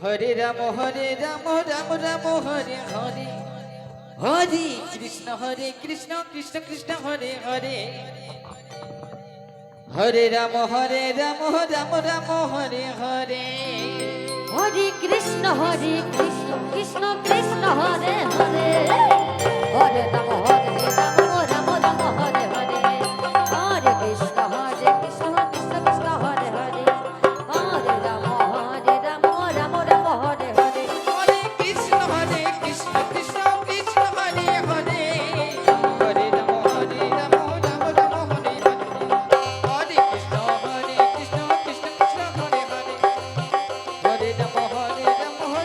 হরে Ram Ram Ram Hare Hare Hare Krishna Krishna Krishna Hare Hare Hare Ram Ram Ram Hare Hare Hare Krishna Krishna Krishna Hare Hare Hare Ram Ram Ram Hare Hare Hare Krishna Krishna Krishna Hare Hare Hare Ram Ram Ram Hare Hare Hare Krishna Krishna Krishna Hare Hare Hare Ram Ram Ram Hare Hare Hare Krishna Krishna Krishna Hare Hare Hare Ram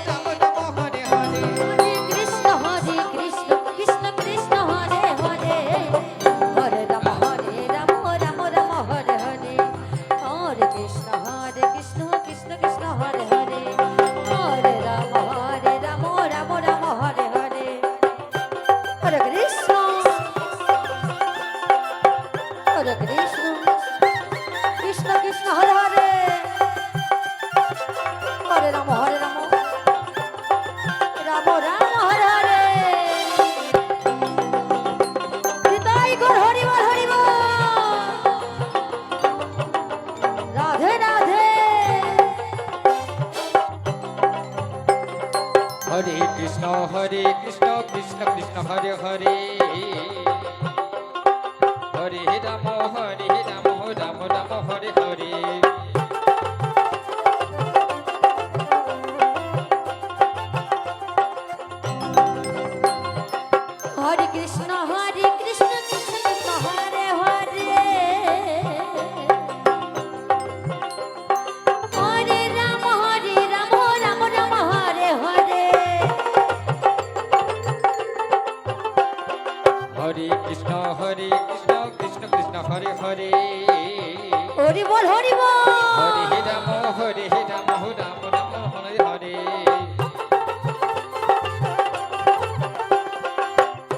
Ram Ram Hare Hare Hare Krishna Krishna Krishna Hare Hare Hare Ram Ram Ram Hare Hare Hare Krishna Krishna Krishna Hare Hare Hare Ram Ram Ram Hare Hare Hare Krishna Krishna Krishna Hare Hare Hare Ram Ram Ram Hare Hare হৃদয় Gour Hari বল Radhe Radhe হরে Krishna Krishna Krishna Hare Hare Hare Ram Ram Ram Hare Hare Hare Krishna Krishna Krishna Hare Hare Hare Ram Ram Ram Hare Hare Hare Krishna Krishna Krishna Hare Hare Hari বল হরে Ram Ram Ram Hare Hare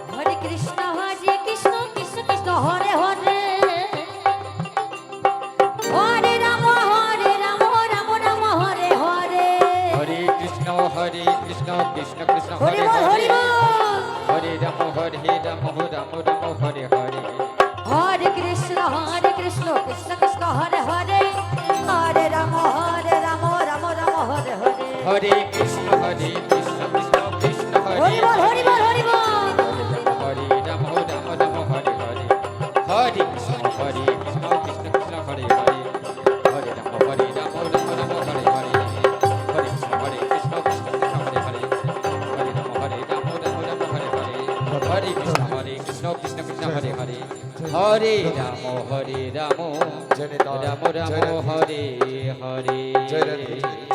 Hare Krishna Krishna Krishna Hare Hare Hare Ram Ram Ram Hare Hare Hare Krishna Krishna Krishna Hari হরে বল Hari হরে বল হরে Ram Ram Hare Hare Hare Krishna Krishna Krishna Hare Hare Hare Ram Ram Ram Hare Hare Hare Krishna Krishna Krishna হরে Hari বল Hari বল Hari বল হরে Ram Ram Hare Hare Hare Krishna Krishna Krishna Hare Hare Hare Ram Ram Hare Hare Hare Krishna Krishna Krishna Hare Hare Hare Ram Ram Hare Hare Hare Krishna Krishna Krishna Hare Hare Hare Ram Ram Ram Hare Hare